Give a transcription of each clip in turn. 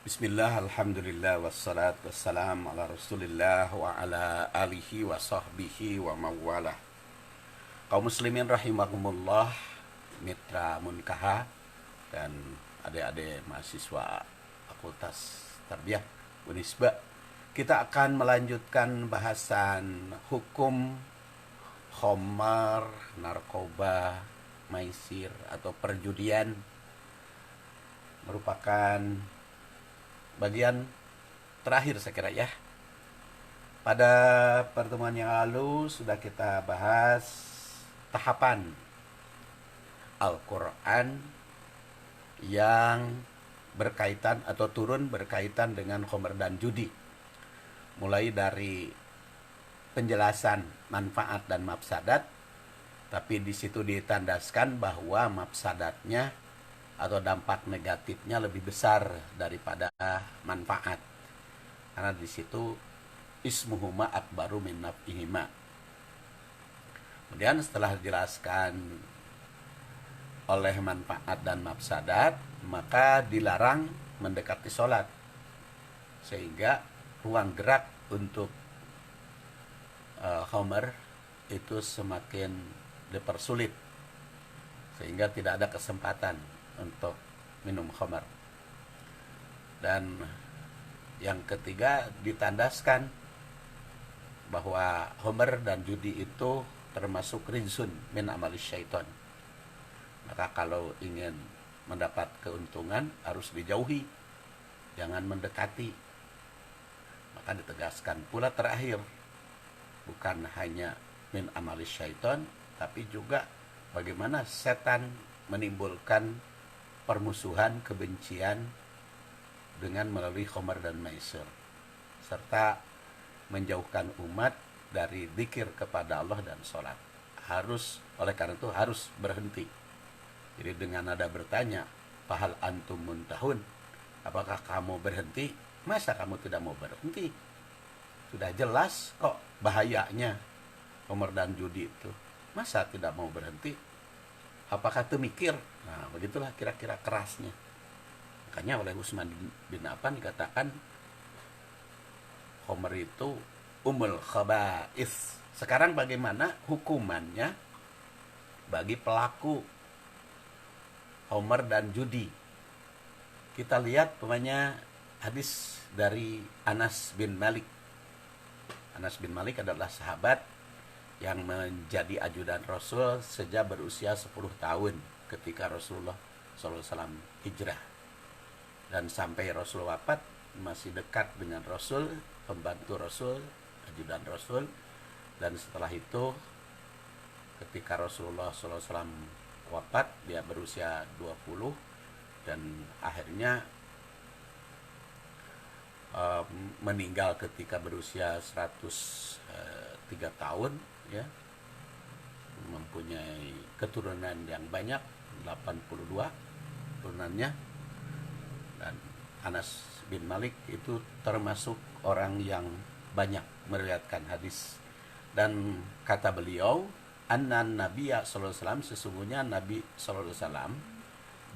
Bismillah, alhamdulillah, wassalatu wassalam ala rasulillah wa ala alihi wa sahbihi wa mawalah. Kaum muslimin rahimakumullah, mitra munkaha dan adik-adik mahasiswa Fakultas Tarbiyah Unisba, kita akan melanjutkan bahasan hukum khamar, narkoba, maisir atau perjudian. Merupakan bagian terakhir saya kira ya. Pada pertemuan yang lalu sudah kita bahas tahapan Al-Quran yang berkaitan atau turun berkaitan dengan khamr dan judi. Mulai dari penjelasan manfaat dan mafsadat, tapi di situ ditandaskan bahwa mafsadatnya atau dampak negatifnya lebih besar daripada manfaat. Karena di situ ismuhuma akbaru min naf'ihima. Kemudian setelah dijelaskan oleh manfaat dan mafsadat, maka dilarang mendekati sholat. Sehingga ruang gerak untuk khamr itu semakin dipersulit. Sehingga tidak ada kesempatan untuk minum khamar. Dan yang ketiga ditandaskan bahwa khamar dan judi itu termasuk rinsun min amalis syaiton. Maka kalau ingin mendapat keuntungan harus dijauhi, jangan mendekati. Maka ditegaskan pula terakhir, bukan hanya min amalis syaiton, tapi juga bagaimana setan menimbulkan permusuhan, kebencian dengan melalui khamar dan maisir, serta menjauhkan umat dari zikir kepada Allah dan sholat. Oleh karena itu harus berhenti. Jadi dengan nada bertanya, fahal antum muntahun, apakah kamu berhenti? Masa kamu tidak mau berhenti? Sudah jelas kok bahayanya khamar dan judi itu. Masa tidak mau berhenti? Apakah itu mikir? Nah, begitulah kira-kira kerasnya. Makanya oleh Utsman bin Affan dikatakan khamr itu umul khaba'is. Sekarang bagaimana hukumannya bagi pelaku khamr dan judi? Kita lihat pokoknya hadis dari Anas bin Malik. Anas bin Malik adalah sahabat yang menjadi ajudan Rasul sejak berusia 10 tahun ketika Rasulullah SAW hijrah. Dan sampai Rasul wafat masih dekat dengan Rasul, pembantu Rasul, ajudan Rasul. Dan setelah itu ketika Rasulullah SAW wafat, dia berusia 20 dan akhirnya meninggal ketika berusia 103 tahun ya, mempunyai keturunan yang banyak, 82 turunannya. Dan Anas bin Malik itu termasuk orang yang banyak meriwayatkan hadis. Dan kata beliau, annan nabiyya sallallahu alaihi wasallam, sesungguhnya Nabi sallallahu alaihi wasallam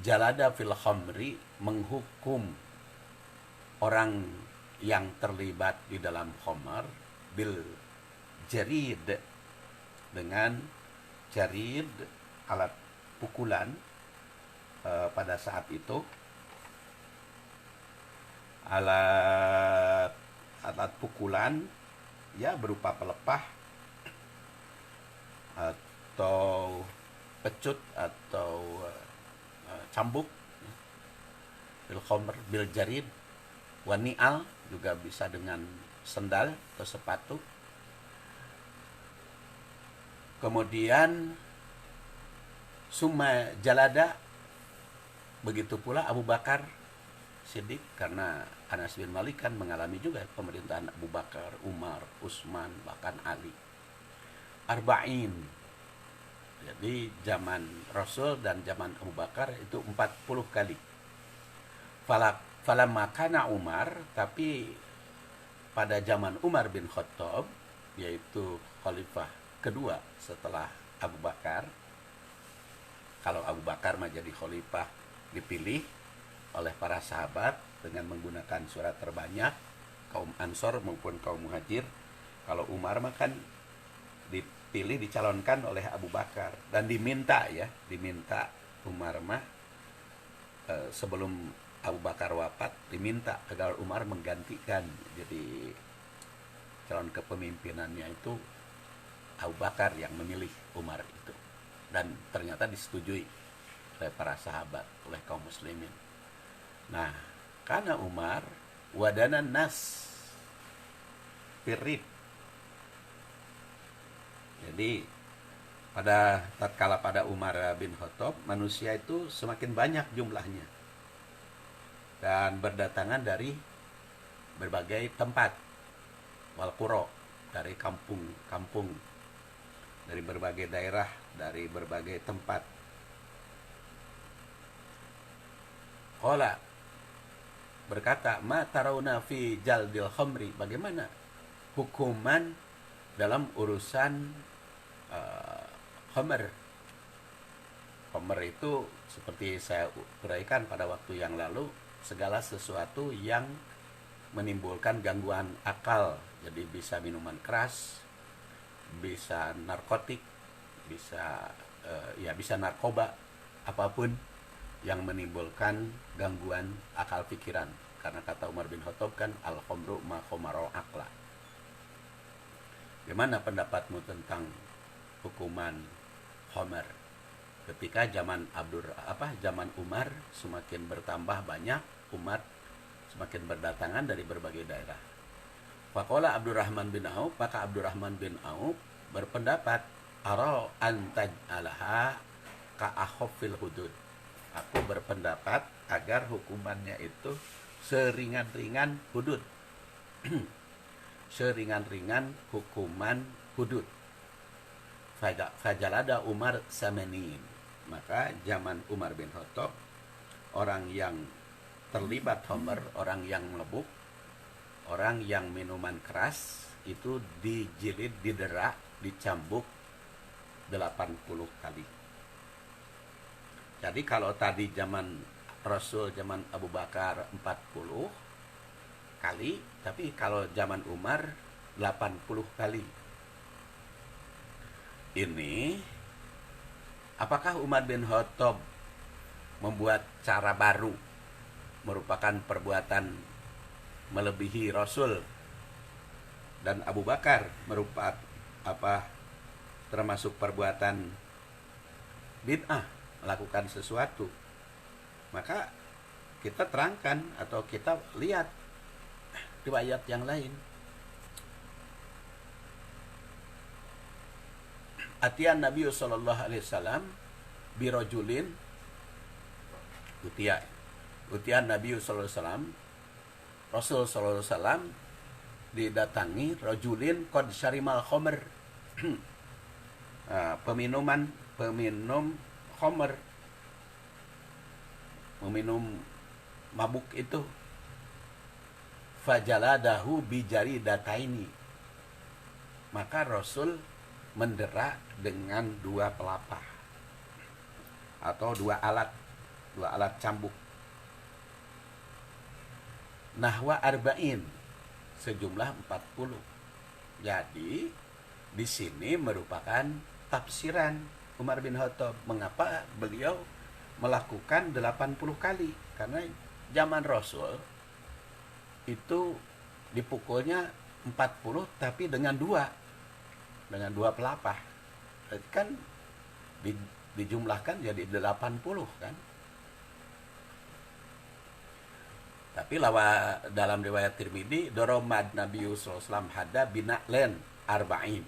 jalada fil khamri, menghukum orang yang terlibat di dalam khamar bil jarid, dengan jarid, alat pukulan. Pada saat itu alat pukulan ya berupa pelepah atau pecut atau cambuk, bil khamr bil jarid, wani'al juga bisa dengan sendal atau sepatu. Kemudian summa jalada, begitu pula Abu Bakar Siddiq, karena Anas bin Malik kan mengalami juga pemerintahan Abu Bakar, Umar, Utsman, bahkan Ali. Arba'in. Jadi zaman Rasul dan zaman Abu Bakar itu 40 kali. Falamma kana Umar, tapi pada zaman Umar bin Khattab, yaitu khalifah kedua setelah Abu Bakar. Kalau Abu Bakar menjadi khalifah dipilih oleh para sahabat, dengan menggunakan surat terbanyak, kaum Ansor maupun kaum Muhajir. Kalau Umar mah kan dipilih, dicalonkan oleh Abu Bakar dan diminta Umar mah sebelum Abu Bakar wafat diminta agar Umar menggantikan, jadi calon kepemimpinannya itu Abu Bakar yang memilih Umar itu, dan ternyata disetujui oleh para sahabat, oleh kaum muslimin. Nah, karena Umar wadanan nas firrid, jadi tatkala pada Umar bin Khattab, manusia itu semakin banyak jumlahnya dan berdatangan dari berbagai tempat, wal qura, dari kampung-kampung, dari berbagai daerah, dari berbagai tempat. Qala, berkata, ma tarawna fi jaldil khamri, bagaimana hukuman dalam urusan khamr. Khamr itu seperti saya uraikan pada waktu yang lalu, segala sesuatu yang menimbulkan gangguan akal. Jadi bisa minuman keras, bisa narkotik, bisa bisa narkoba, apapun yang menimbulkan gangguan akal pikiran. Karena kata Umar bin Khattab kan, al-khamru ma khamara aqla. Gimana pendapatmu tentang hukuman khamr? Ketika zaman Umar semakin bertambah banyak umat, semakin berdatangan dari berbagai daerah. Faqala Abdurrahman bin Auf, maka Abdurrahman bin Auf berpendapat, ara antaj alaha ka akhafil hudud. Aku berpendapat agar hukumannya itu seringan-ringan hudud. Seringan-ringan hukuman hudud. Fajalada Umar samanin. Maka zaman Umar bin Khattab, orang yang terlibat khamr, orang yang mabuk, orang yang minuman keras itu dijilid, didera, dicambuk 80 kali. Jadi kalau tadi zaman Rasul, zaman Abu Bakar 40 kali, tapi kalau zaman Umar 80 kali. Ini apakah Umar bin Khattab membuat cara baru, merupakan perbuatan melebihi Rasul, dan Abu Bakar merupakan termasuk perbuatan bid'ah, melakukan sesuatu? Maka kita terangkan atau kita lihat riwayat yang lain. Atian Nabi sallallahu alaihi wasallam birojulin, utian Nabi sallallahu alaihi wasallam, Rasul sallallahu alaihi wasallam didatangi rojulin qad syarimal khamr. Peminum khamr, meminum mabuk itu. Fajaladahu bijari dataini, maka Rasul mendera dengan 2 pelapah atau 2 alat cambuk. Nahwa arba'in, sejumlah 40. Jadi di sini merupakan tafsiran Umar bin Khattab mengapa beliau melakukan 80 kali, karena zaman Rasul itu dipukulnya 40 tapi dengan 2 pelapah. Berarti kan dijumlahkan jadi 80 kan. Tapi dalam riwayat Tirmidzi, doromad Nabi sallallahu alaihi wasallam hada bina'len arba'in.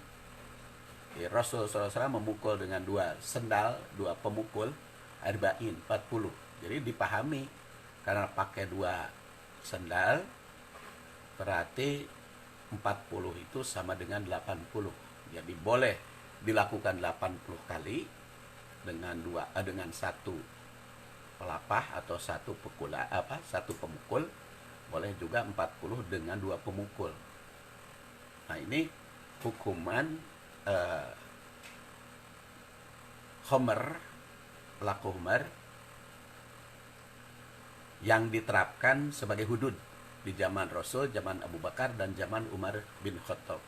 Rasul sallallahu alaihi wasallam memukul dengan 2 sendal, 2 pemukul, arba'in 40. Jadi dipahami karena pakai 2 sendal berarti 40 itu sama dengan 80. Jadi boleh dilakukan 80 kali dengan 1 pelapah atau 1 pemukul, boleh juga 40 dengan 2 pemukul. Nah, ini hukuman khamr, pelaku khamr yang diterapkan sebagai hudud di zaman Rasul, zaman Abu Bakar, dan zaman Umar bin Khattab.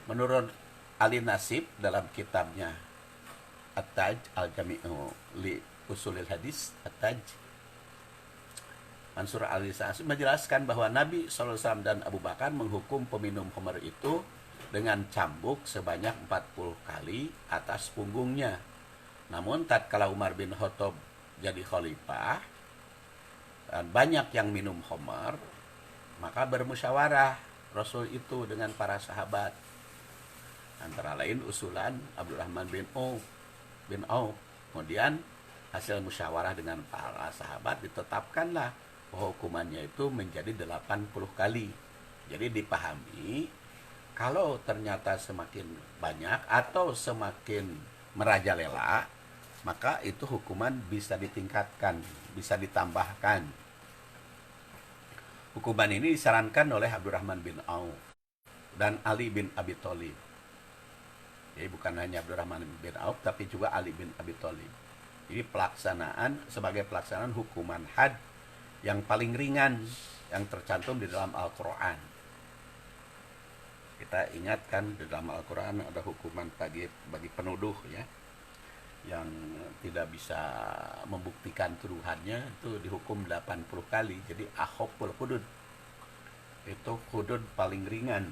Menurut Ali Nasib dalam kitabnya At-Taj Al-Jami'u li Usulil Hadis, At-Taj, Mansur Ali Nasib menjelaskan bahwa Nabi SAW dan Abu Bakar menghukum peminum khamr itu dengan cambuk sebanyak 40 kali atas punggungnya. Namun tatkala Umar bin Khattab jadi khalifah dan banyak yang minum khamr, maka bermusyawarah Rasul itu dengan para sahabat, antara lain usulan Abdurrahman bin Auf. Kemudian hasil musyawarah dengan para sahabat ditetapkanlah bahwa hukumannya itu menjadi 80 kali. Jadi dipahami, kalau ternyata semakin banyak atau semakin merajalela, maka itu hukuman bisa ditingkatkan, bisa ditambahkan. Hukuman ini disarankan oleh Abdurrahman bin Auf dan Ali bin Abi Thalib. Jadi bukan hanya Abdurrahman bin Auf, tapi juga Ali bin Abi Thalib. Jadi sebagai pelaksanaan hukuman had yang paling ringan yang tercantum di dalam Al-Quran. Kita ingatkan di dalam Al-Quran ada hukuman bagi penuduh ya, yang tidak bisa membuktikan tuduhannya itu dihukum 80 kali. Jadi akhaful hudud, itu hudud paling ringan.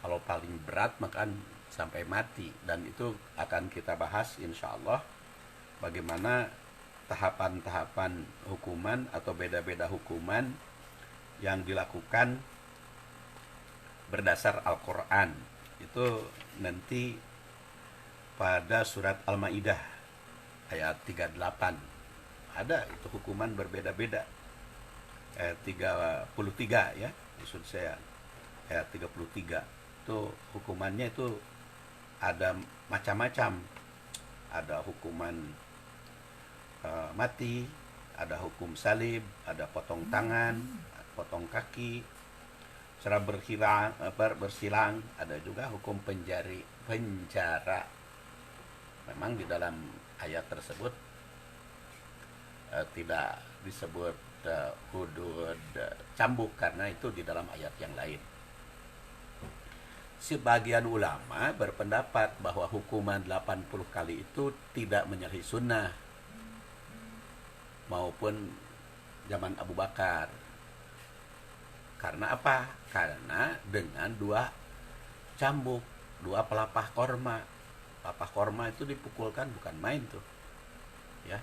Kalau paling berat maka sampai mati, dan itu akan kita bahas insya Allah bagaimana tahapan-tahapan hukuman atau beda-beda hukuman yang dilakukan berdasar Al-Quran. Itu nanti pada surat Al-Ma'idah ayat 38 ada itu hukuman berbeda-beda. Ayat 33 ya, maksud saya ayat 33 itu hukumannya itu ada macam-macam. Ada hukuman mati, ada hukum salib, ada potong tangan, potong kaki, cara bersilang, ada juga hukum penjara. Memang di dalam ayat tersebut tidak disebut hudud cambuk karena itu di dalam ayat yang lain. Sebagian ulama berpendapat bahwa hukuman 80 kali itu tidak menyalahi sunnah maupun zaman Abu Bakar. Karena apa? Karena dengan 2 cambuk, 2 pelapah korma. Pelapah korma itu dipukulkan bukan main tuh, ya.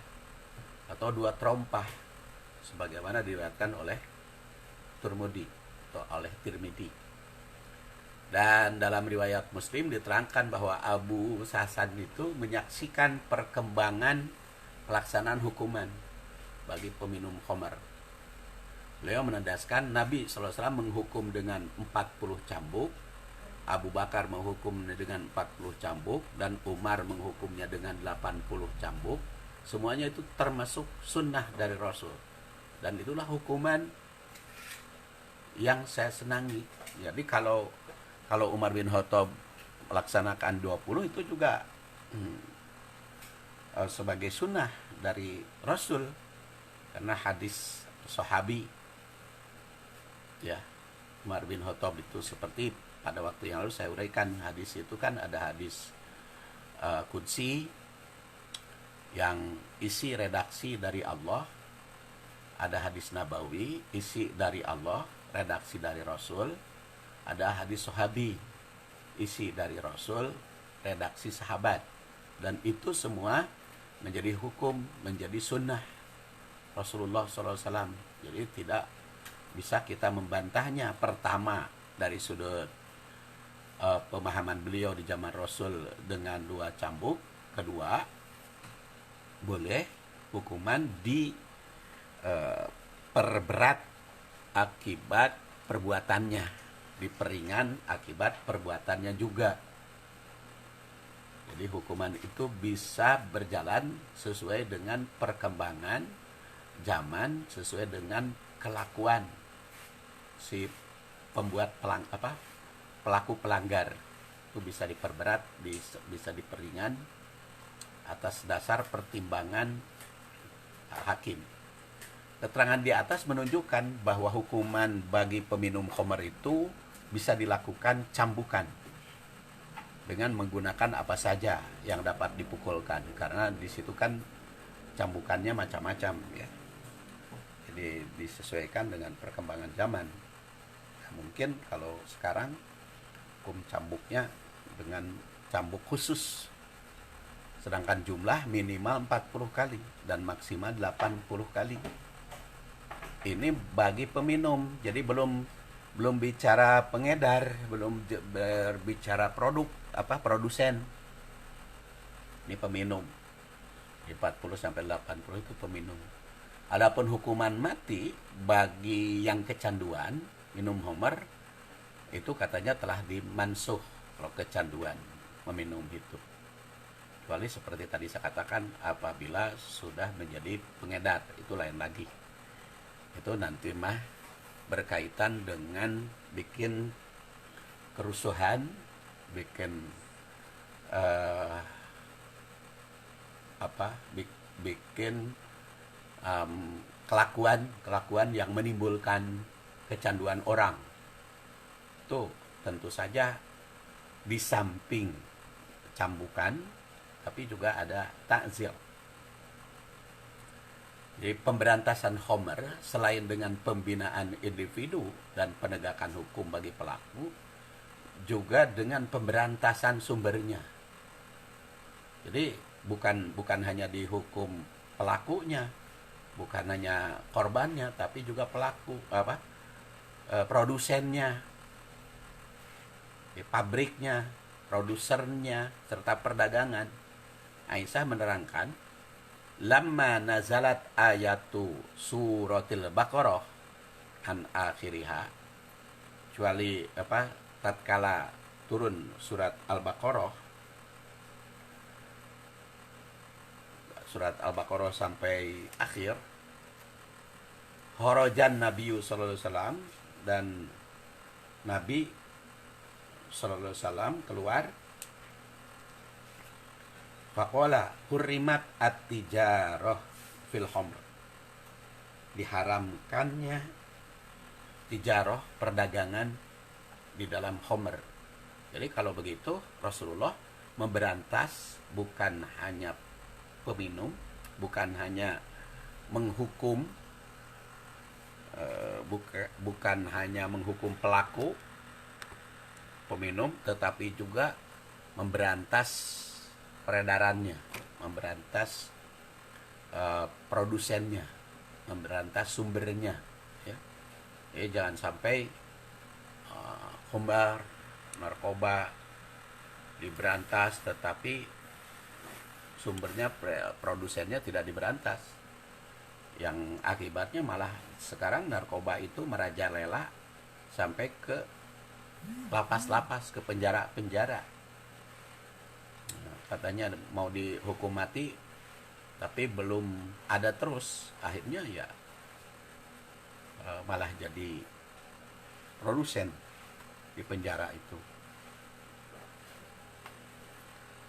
Atau 2 terompah, sebagaimana diriwayatkan oleh Tirmidzi atau oleh Tirmidzi. Dan dalam riwayat Muslim diterangkan bahwa Abu Hasan itu menyaksikan perkembangan pelaksanaan hukuman bagi peminum khamr. Beliau menandaskan Nabi SAW menghukum dengan 40 cambuk, Abu Bakar menghukum dengan 40 cambuk, dan Umar menghukumnya dengan 80 cambuk. Semuanya itu termasuk sunnah dari Rasul. Dan itulah hukuman yang saya senangi. Jadi kalau Umar bin Khattab melaksanakan 20 itu juga sebagai sunnah dari Rasul, karena hadis sahabi ya, Umar bin Khattab itu seperti pada waktu yang lalu saya uraikan, hadis itu kan ada hadis qudsi yang isi redaksi dari Allah, ada hadis nabawi isi dari Allah, redaksi dari Rasul, ada hadis sahabi isi dari Rasul, redaksi sahabat, dan itu semua menjadi hukum, menjadi sunnah Rasulullah SAW. Jadi tidak bisa kita membantahnya. Pertama, dari sudut pemahaman beliau di zaman Rasul dengan 2 cambuk. Kedua, boleh hukuman diperberat akibat perbuatannya, diperingan akibat perbuatannya juga. Jadi hukuman itu bisa berjalan sesuai dengan perkembangan zaman, sesuai dengan kelakuan si pelaku pelanggar. Itu bisa diperberat, bisa diperingan atas dasar pertimbangan hakim. Keterangan di atas menunjukkan bahwa hukuman bagi peminum khamr itu bisa dilakukan cambukan dengan menggunakan apa saja yang dapat dipukulkan, karena di situ kan cambukannya macam-macam ya. Jadi disesuaikan dengan perkembangan zaman. Nah, mungkin kalau sekarang hukum cambuknya dengan cambuk khusus, sedangkan jumlah minimal 40 kali dan maksimal 80 kali. Ini bagi peminum, jadi belum bicara pengedar, belum berbicara produsen. Ini peminum. Di 40 sampai 80 itu peminum. Adapun hukuman mati bagi yang kecanduan minum khamr itu katanya telah dimansuh kalau kecanduan meminum itu. Kecuali seperti tadi saya katakan, apabila sudah menjadi pengedar, itu lain lagi. Itu nanti mah berkaitan dengan bikin kerusuhan, bikin bikin kelakuan yang menimbulkan kecanduan orang. Itu tentu saja di samping cambukan, tapi juga ada takzir. Jadi pemberantasan khamr selain dengan pembinaan individu dan penegakan hukum bagi pelaku, juga dengan pemberantasan sumbernya. Jadi bukan hanya dihukum pelakunya, bukan hanya korbannya, tapi juga pelaku produsennya, pabriknya, produsernya, serta perdagangan. Aisyah menerangkan, lamma nazalat ayatu suratil Baqarah an akhiriha, kecuali tatkala turun surat Al-Baqarah sampai akhir, horojan Nabi sallallahu alaihi wasallam, dan Nabi sallallahu alaihi wasallam keluar. Faqala hurrimat at-tijarah fil khamr, diharamkannya tijarah, perdagangan di dalam khamr. Jadi kalau begitu Rasulullah memberantas bukan hanya peminum, bukan hanya menghukum bukan hanya menghukum pelaku peminum, tetapi juga memberantas peredarannya, memberantas produsennya, memberantas sumbernya ya. Jadi jangan sampai khamr, narkoba diberantas tetapi sumbernya, produsennya tidak diberantas, yang akibatnya malah sekarang narkoba itu merajalela sampai ke lapas-lapas, ke penjara-penjara. Katanya mau dihukum mati tapi belum ada, terus akhirnya ya malah jadi produsen di penjara itu.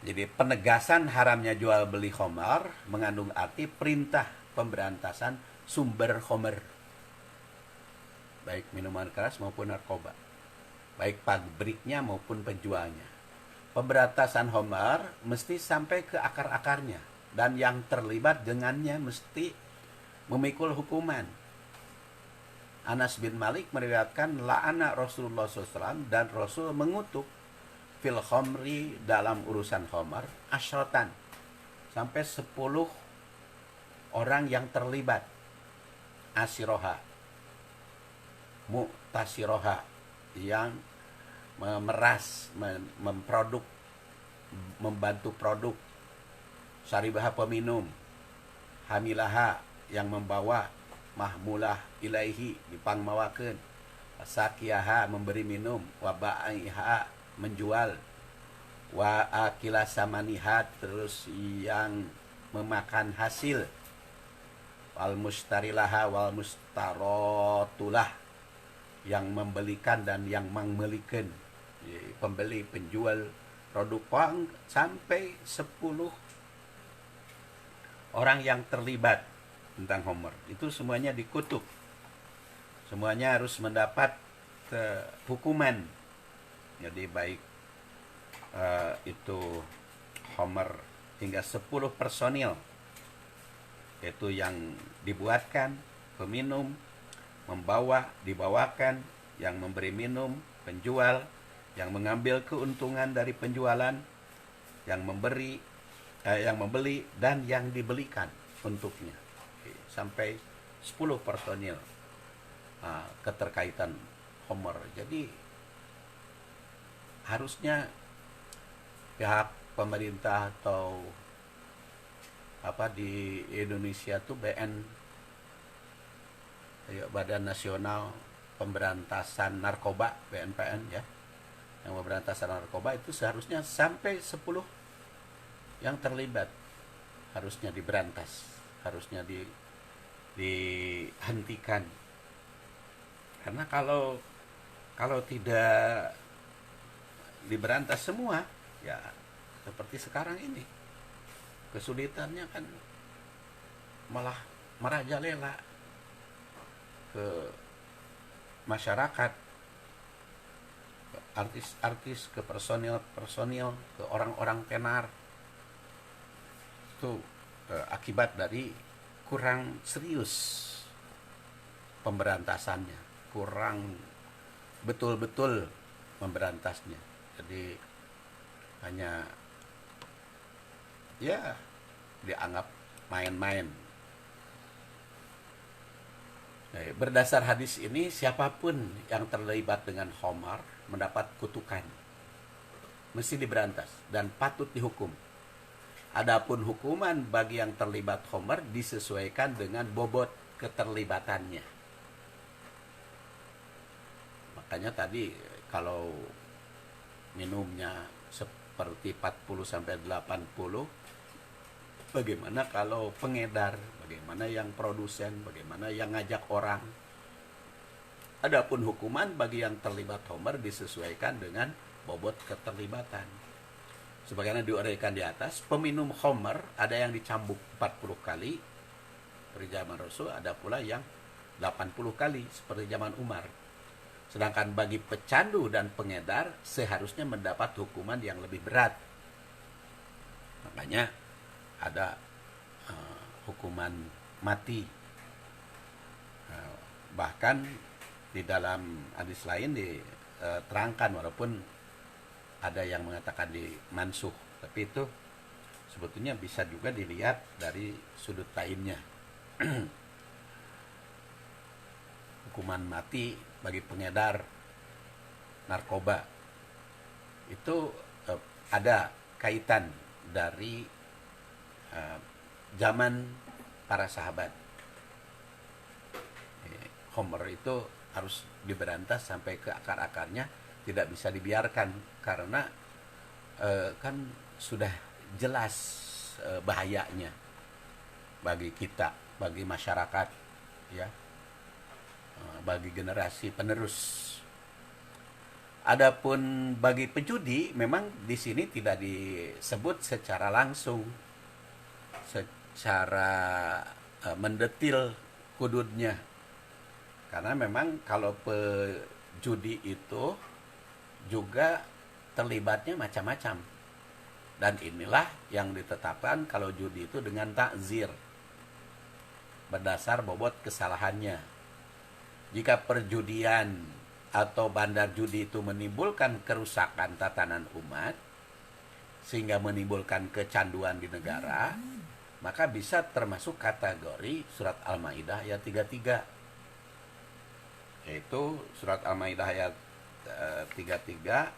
Jadi penegasan haramnya jual beli khamr mengandung arti perintah pemberantasan sumber khamr, baik minuman keras maupun narkoba, baik pabriknya maupun penjualnya. Pemberantasan khamr mesti sampai ke akar-akarnya, dan yang terlibat dengannya mesti memikul hukuman. Anas bin Malik meriwayatkan, la'ana Rasulullah SAW, dan Rasul mengutuk fil khamri, dalam urusan khamr, asyratan, sampai 10 orang yang terlibat. Asiroha, mu'tasiroha, yang memeras, membantu produk, syaribaha, peminum, hamilaha, yang membawa, mahmulah ilaihi, dipangmawakeun, sakiyaha, memberi minum, wabaiha, menjual, wa akila samanihat, terus yang memakan hasil, wal mustarilaha wal mustaratulah, yang membelikan dan yang membelikan, pembeli, penjual produk pang, sampai 10 orang yang terlibat. tentang Homer. Itu semuanya dikutuk. Semuanya harus mendapat hukuman. Jadi baik itu Homer hingga 10 personil, yaitu yang dibuatkan, peminum, dibawakan, yang memberi minum, penjual, yang mengambil keuntungan dari penjualan, yang membeli, dan yang dibelikan untuknya. Sampai 10 personil keterkaitan Homer. Jadi harusnya pihak pemerintah atau di Indonesia tuh Badan Nasional Pemberantasan Narkoba, BNPN ya, yang pemberantasan narkoba itu seharusnya sampai 10 yang terlibat harusnya diberantas, harusnya dihentikan. Karena kalau tidak diberantas semua, ya seperti sekarang ini, kesulitannya kan malah merajalela ke masyarakat, ke artis-artis, ke personil, ke orang-orang tenar. Itu akibat dari kurang serius pemberantasannya, kurang betul-betul memberantasnya. Jadi hanya ya dianggap main-main. Berdasar hadis ini, siapapun yang terlibat dengan Homer mendapat kutukan, mesti diberantas dan patut dihukum. Adapun hukuman bagi yang terlibat Homer disesuaikan dengan bobot keterlibatannya. Makanya tadi kalau minumnya seperti 40 sampai 80, bagaimana kalau pengedar, bagaimana yang produsen, bagaimana yang ngajak orang. Adapun hukuman bagi yang terlibat Homer disesuaikan dengan bobot keterlibatan. Sebagaimana diuraikan di atas, peminum Homer ada yang dicambuk 40 kali seperti zaman Rasul, ada pula yang 80 kali seperti zaman Umar. Sedangkan bagi pecandu dan pengedar seharusnya mendapat hukuman yang lebih berat. Makanya ada hukuman mati. Bahkan di dalam hadis lain diterangkan, walaupun ada yang mengatakan dimansuh, tapi itu sebetulnya bisa juga dilihat dari sudut lainnya. Hukuman mati bagi pengedar narkoba itu ada kaitan dari zaman para sahabat. Homer itu harus diberantas sampai ke akar-akarnya, tidak bisa dibiarkan karena kan sudah jelas bahayanya bagi kita, bagi masyarakat, ya, bagi generasi penerus. Adapun bagi penjudi, memang di sini tidak disebut secara langsung, secara mendetil hududnya, karena memang kalau pejudi itu juga terlibatnya macam-macam, dan inilah yang ditetapkan kalau judi itu dengan takzir berdasar bobot kesalahannya. Jika perjudian atau bandar judi itu menimbulkan kerusakan tatanan umat sehingga menimbulkan kecanduan di negara, maka bisa termasuk kategori surat Al-Maidah ayat 33. Yaitu surat Al-Maidah ayat 33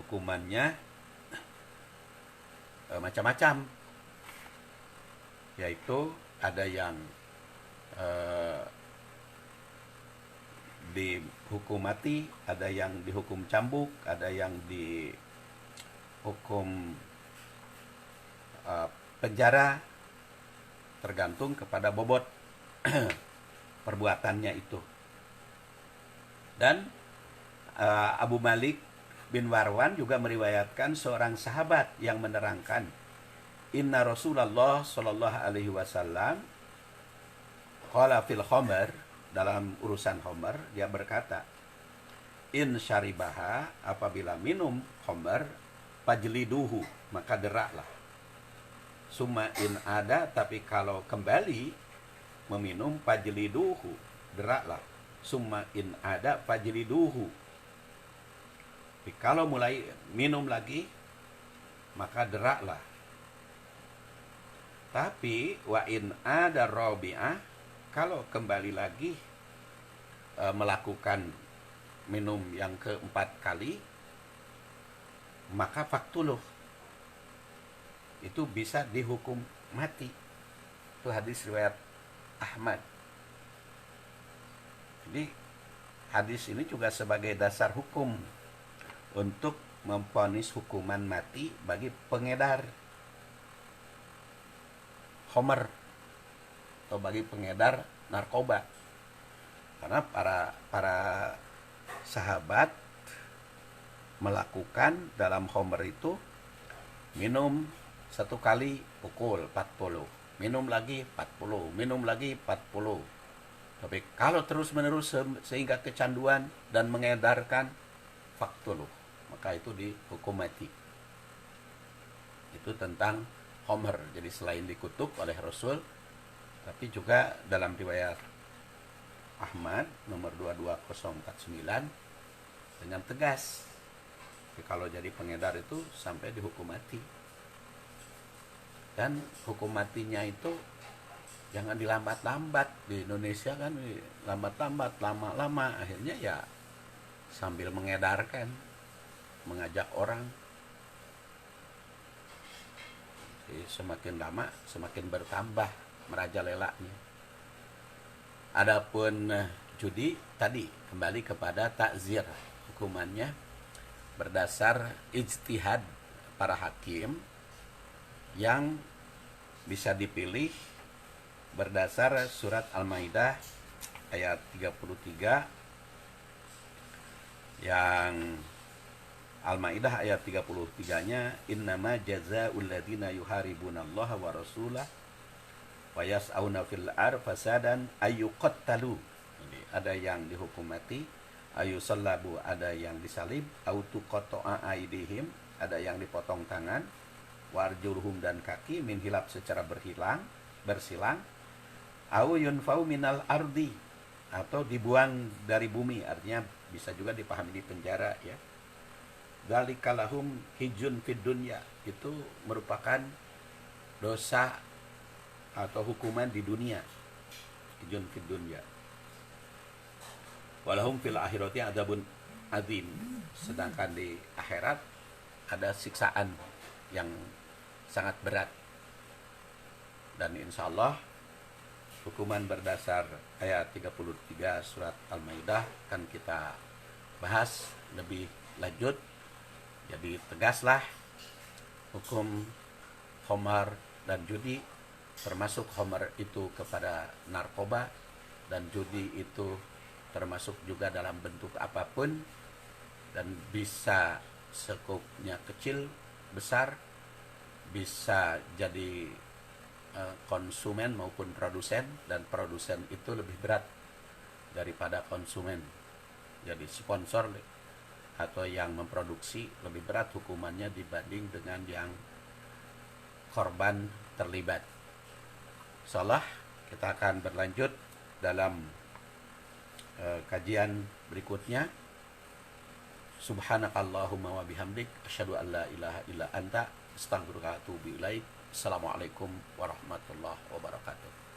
hukumannya macam-macam, yaitu ada yang dihukum mati, ada yang dihukum cambuk, ada yang dihukum penjara, tergantung kepada bobot perbuatannya itu. Dan Abu Malik bin Warwan juga meriwayatkan seorang sahabat yang menerangkan inna Rasulullah sallallahu alaihi wasallam qala fil khamar, dalam urusan khamar dia berkata, in syaribaha, apabila minum khamar, fajliduhu, maka deraklah. Summa in ada, tapi kalau kembali meminum, fajliduhu, deraklah. Summa in ada fajliduhu. Tapi kalau mulai minum lagi, maka deraklah. Tapi wa in ada rabi'ah, kalau kembali lagi melakukan minum yang keempat kali, maka faktuluh, itu bisa dihukum mati. Itu hadis riwayat Ahmad. Jadi hadis ini juga sebagai dasar hukum untuk memvonis hukuman mati bagi pengedar khamar atau bagi pengedar narkoba. Karena para sahabat melakukan dalam khamar itu minum satu kali pukul 40, minum lagi 40, minum lagi 40. Tapi kalau terus menerus sehingga kecanduan dan mengedarkan, faktuluh, maka itu dihukum mati. Itu tentang khamar. Jadi selain dikutuk oleh Rasul, tapi juga dalam riwayat Ahmad nomor 22049 dengan tegas. Jadi kalau jadi pengedar itu sampai dihukum mati. Dan hukum matinya itu jangan dilambat-lambat. Di Indonesia kan lambat-lambat, lama-lama, akhirnya ya sambil mengedarkan, mengajak orang. Jadi semakin lama semakin bertambah merajalelanya. Adapun judi tadi kembali kepada takzir, hukumannya berdasar ijtihad para hakim yang bisa dipilih berdasar surat Al-Maidah ayat 33, yang Al-Maidah ayat 33-nya, innama jazaa'ul ladzina yuharibunallaha wa rasulah wa yas'auna fil ar fasadan ayyuqattalu. Ada yang dihukum mati, ayusallabu, ada yang disalib, autuqatta'a aidihim, ada yang dipotong tangan, warjurhum, dan kaki, min hilab, secara bersilang, au yunfau minal ardi, atau dibuang dari bumi, artinya bisa juga dipahami di penjara ya. Dzalika lahum hijun fid dunya, itu merupakan dosa atau hukuman di dunia, hijun fid dunya. Walahum fil akhirati adzabun adzim, sedangkan di akhirat ada siksaan yang sangat berat. Dan insya Allah hukuman berdasar ayat 33 surat Al-Maidah akan kita bahas lebih lanjut. Jadi tegaslah hukum khamar dan judi, termasuk khamar itu kepada narkoba, dan judi itu termasuk juga dalam bentuk apapun, dan bisa sekupnya kecil, besar, bisa jadi konsumen maupun produsen, dan produsen itu lebih berat daripada konsumen. Jadi sponsor atau yang memproduksi lebih berat hukumannya dibanding dengan yang korban terlibat. Insyaallah kita akan berlanjut dalam kajian berikutnya. Subhanakallahumma wa bihamdik, asyhadu an la ilaha illa anta, astaghfiruka wa atubu ilaik. Assalamualaikum warahmatullahi wabarakatuh.